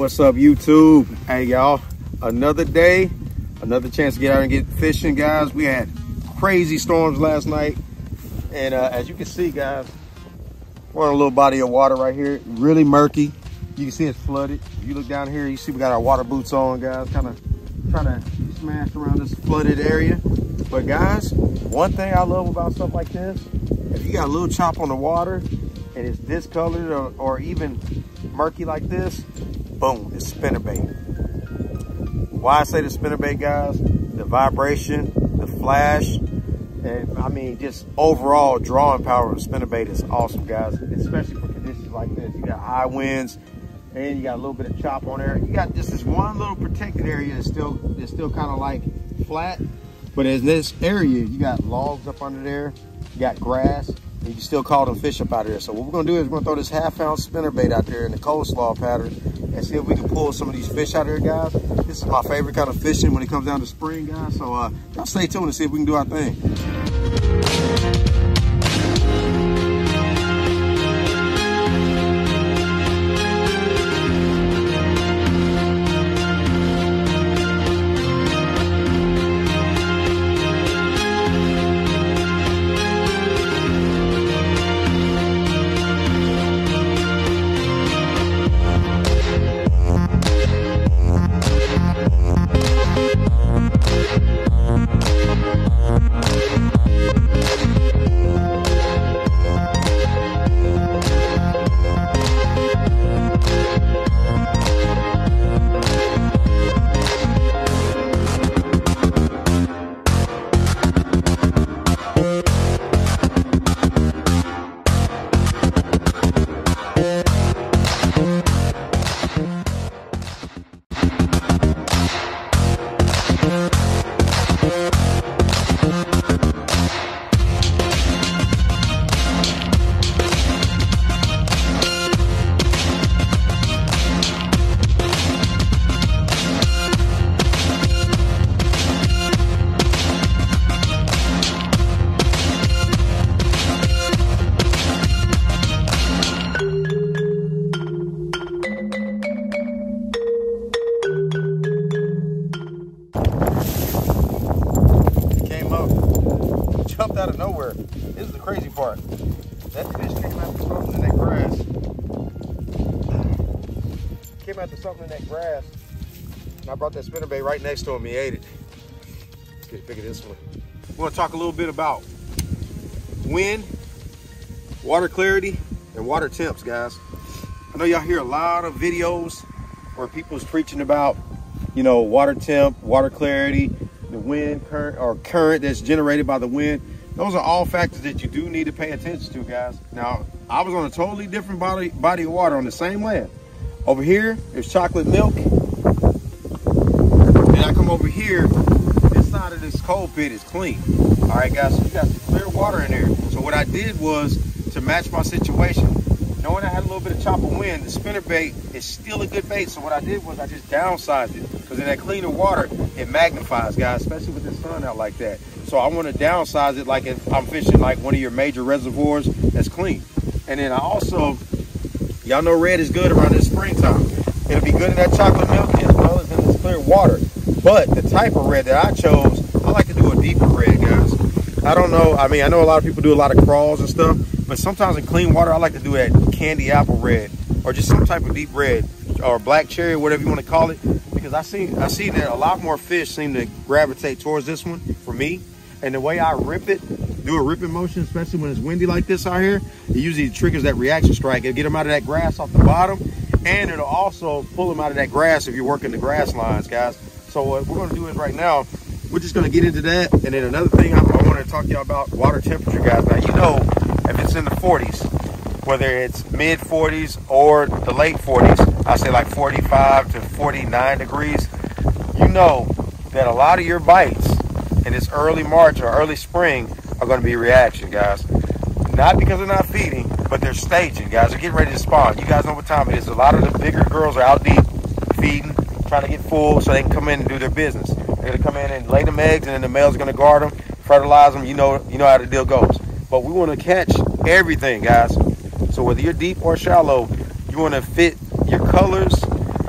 What's up, YouTube? Hey y'all, another day, another chance to get out and get fishing, guys. We had crazy storms last night, and as you can see, guys, we're on a little body of water right here, really murky. You can see it's flooded. If you look down here, you see we got our water boots on, guys, kind of trying to smash around this flooded area. But guys, one thing I love about stuff like this, if you got a little chop on the water and it's discolored or even murky like this, boom, it's spinnerbait. Why I say the spinnerbait, guys, the vibration, the flash, and I mean just overall drawing power of the spinnerbait is awesome, guys, especially for conditions like this. You got high winds and you got a little bit of chop on there. You got just this one little protected area that's still kind of like flat, but in this area you got logs up under there, you got grass, and you can still call them fish up out of there. So what we're gonna do is we're gonna throw this half-ounce spinnerbait out there in the coleslaw pattern and see if we can pull some of these fish out of here, guys. This is my favorite kind of fishing when it comes down to spring, guys. So y'all stay tuned and see if we can do our thing. Jumped out of nowhere. This is the crazy part. That fish came after something in that grass. Came after something in that grass. And I brought that spinnerbait right next to him. He ate it. Let's get a pick of this one. We're going to talk a little bit about wind, water clarity, and water temps, guys. I know y'all hear a lot of videos where people's preaching about, you know, water temp, water clarity, the wind current that's generated by the wind. Those are all factors that you do need to pay attention to, guys. Now, I was on a totally different body of water on the same land. Over here, there's chocolate milk. Then I come over here, this side of this coal pit is clean. All right, guys, so you got some clear water in there. So what I did was, to match my situation, knowing I had a little bit of chop of wind, the spinnerbait is still a good bait. So what I did was I just downsized it, because in that cleaner water, it magnifies, guys, especially with the sun out like that. So I want to downsize it like if I'm fishing like one of your major reservoirs that's clean. And then I also, y'all know red is good around this springtime. It'll be good in that chocolate milk as well as in this clear water. But the type of red that I chose, I like to do a deeper red, guys. I don't know, I mean, I know a lot of people do a lot of crawls and stuff, but sometimes in clean water, I like to do that candy apple red or just some type of deep red or black cherry, whatever you want to call it. Because I see that a lot more fish seem to gravitate towards this one for me. And the way I rip it, do a ripping motion, especially when it's windy like this out here, it usually triggers that reaction strike. It'll get them out of that grass off the bottom, and it'll also pull them out of that grass if you're working the grass lines, guys. So what we're gonna do is right now, we're just gonna get into that. And then another thing I wanna talk to y'all about, water temperature, guys. Now, you know, if it's in the 40s, whether it's mid 40s or the late 40s, I say like 45 to 49 degrees, you know that a lot of your bites in this early March or early spring are going to be reaction, guys. Not because they're not feeding, but they're staging, guys. They're getting ready to spawn. You guys know what time it is. A lot of the bigger girls are out deep feeding, trying to get full so they can come in and do their business. They're going to come in and lay them eggs, and then the male's going to guard them, fertilize them. You know how the deal goes. But we want to catch everything, guys. So whether you're deep or shallow, you want to fit your colors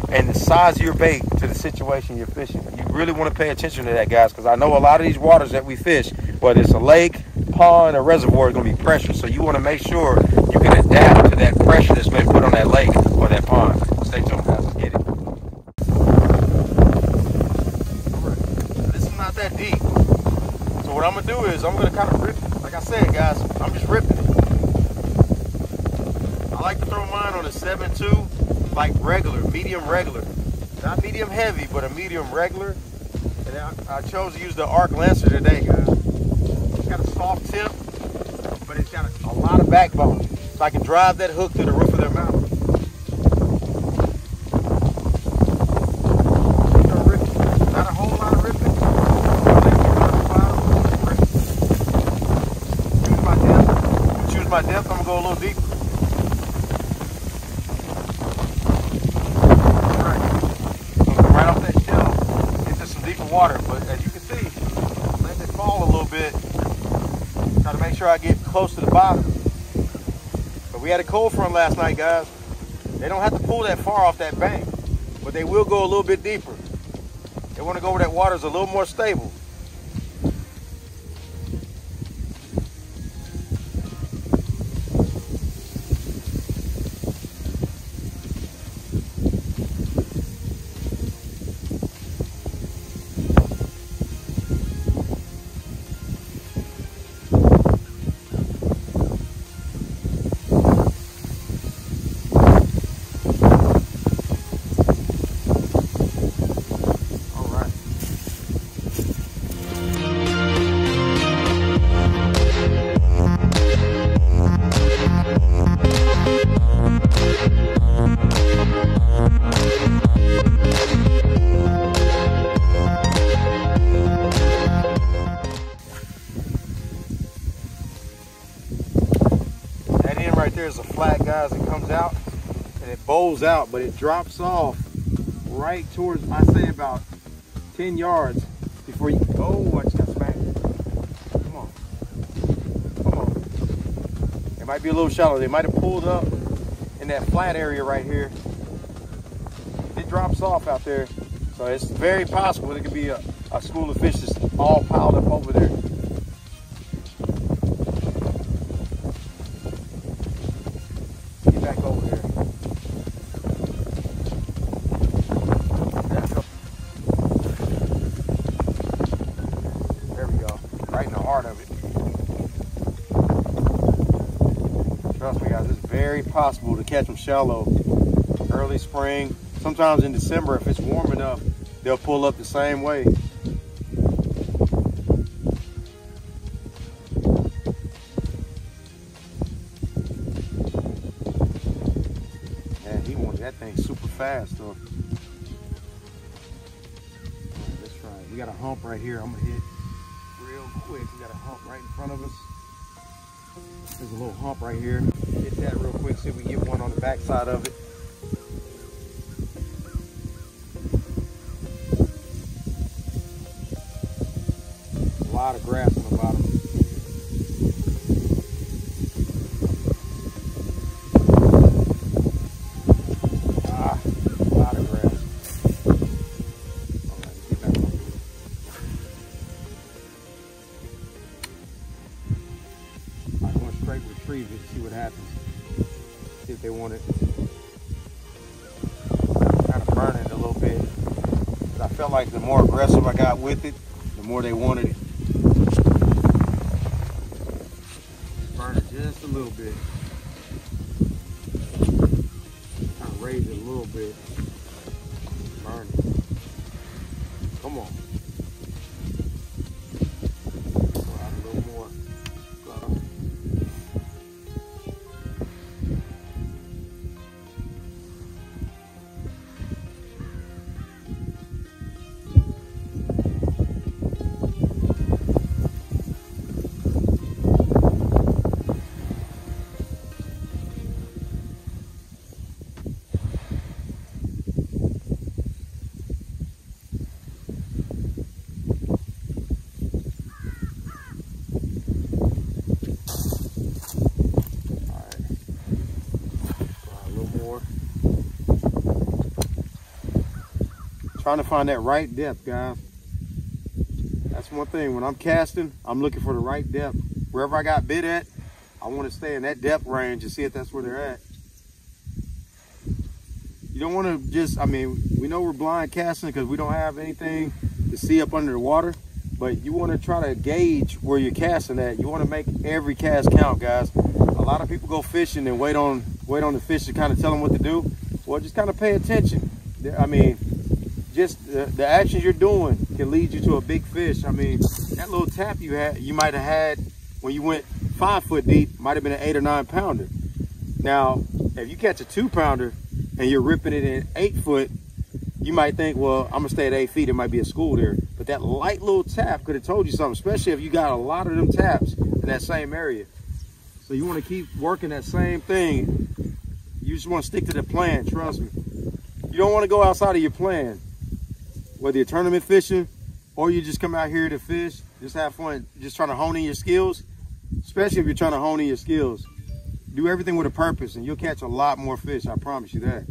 and the size of your bait to the situation you're fishing. You really want to pay attention to that, guys, because I know a lot of these waters that we fish, whether it's a lake, pond, or reservoir, is going to be pressure. So you want to make sure you can adapt to that pressure that's been put on that lake or that pond. Stay tuned, guys. Let's get it. All right. This is not that deep. So what I'm going to do is I'm going to kind of rip it. Like I said, guys, I'm just ripping it. I like to throw mine on a 7.2, like regular, medium regular. Not medium heavy, but a medium regular. And I chose to use the Arc Lancer today, guys. It's got a soft tip, but it's got a lot of backbone. So I can drive that hook to the roof of their mouth. Not a whole lot of ripping. Choose my depth, I'm gonna go a little deeper. Right off that shell into some deeper water, but as you can see, let it fall a little bit. Try to make sure I get close to the bottom. But we had a cold front last night, guys. They don't have to pull that far off that bank, but they will go a little bit deeper. They want to go where that water is a little more stable. Right there is a flat, guys. It comes out and it bowls out, but it drops off right towards, I say, about 10 yards before you. Oh, I just got smacked. Come on, come on. It might be a little shallow. They might have pulled up in that flat area right here. It drops off out there, so it's very possible it could be a school of fish that's all piled up over there. Back over there. There we go. Right in the heart of it. Trust me, guys, it's very possible to catch them shallow early spring. Sometimes in December, if it's warm enough, they'll pull up the same way. That thing's super fast though. Right, let's try it. We got a hump right here. I'm gonna hit real quick. We got a hump right in front of us. There's a little hump right here. Hit that real quick, see if we can get one on the back side of it. A lot of grass on the bottom. Retrieve it, see what happens. See if they want it. Kind of burn it a little bit. But I felt like the more aggressive I got with it, the more they wanted it. Burn it just a little bit. Kind of raise it a little bit. Burn it. Come on. Trying to find that right depth, guys. That's one thing. When I'm casting, I'm looking for the right depth. Wherever I got bit at, I want to stay in that depth range and see if that's where they're at. You don't want to just, I mean, we know we're blind casting because we don't have anything to see up under the water, but you want to try to gauge where you're casting at. You want to make every cast count, guys. A lot of people go fishing and wait on the fish to kind of tell them what to do. Well, just kind of pay attention. I mean, just the actions you're doing can lead you to a big fish. I mean, that little tap you might have had when you went 5 foot deep might have been an 8 or 9 pounder. Now, if you catch a 2 pounder and you're ripping it in 8 foot, you might think, well, I'm gonna stay at 8 feet. There might be a school there. But that light little tap could have told you something, especially if you got a lot of them taps in that same area. So you want to keep working that same thing. You just want to stick to the plan, trust me. You don't want to go outside of your plan. Whether you're tournament fishing or you just come out here to fish, just have fun, just trying to hone in your skills, especially if you're trying to hone in your skills. Do everything with a purpose and you'll catch a lot more fish, I promise you that.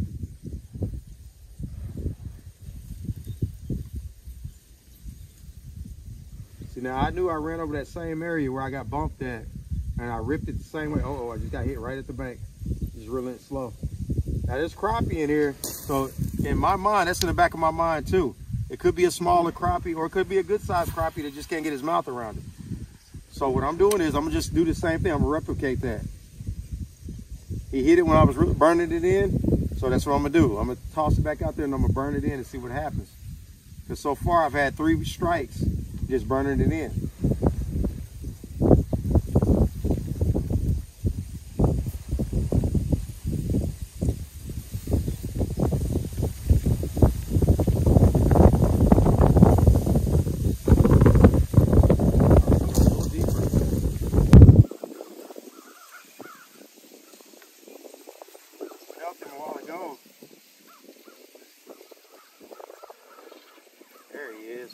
See, now I knew I ran over that same area where I got bumped at and I ripped it the same way. Oh, I just got hit right at the bank. Just reeling it slow. Now there's crappie in here, so in my mind, that's in the back of my mind too. It could be a smaller crappie or it could be a good sized crappie that just can't get his mouth around it. So what I'm doing is I'm gonna just do the same thing. I'm gonna replicate that. He hit it when I was burning it in, so that's what I'm gonna do. I'm gonna toss it back out there and I'm gonna burn it in and see what happens. Because so far I've had 3 strikes just burning it in. There he is.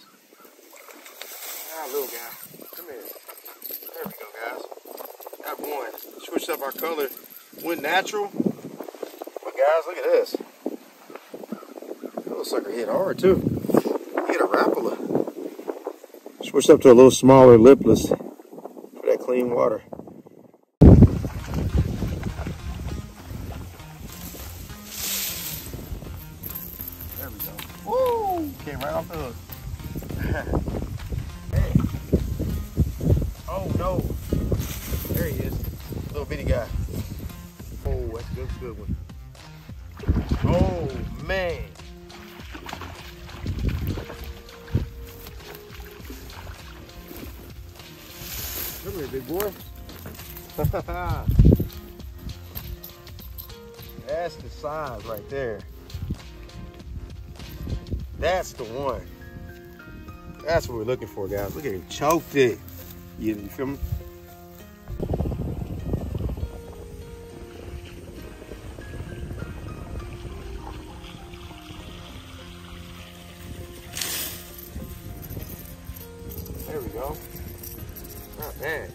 Ah, little guy. Come here. There we go, guys. Got one. Switched up our color. Went natural. But guys, look at this. That little sucker hit hard too. Hit a rapala. Switched up to a little smaller lipless for that clean water. There we go. Woo! Came right off the hook. Hey. Oh no. There he is. Little bitty guy. Oh, that's a good one. Oh man. Come here, big boy. That's the size right there. That's the one. That's what we're looking for, guys. Look at him, choked it. You feel me? There we go. Not bad.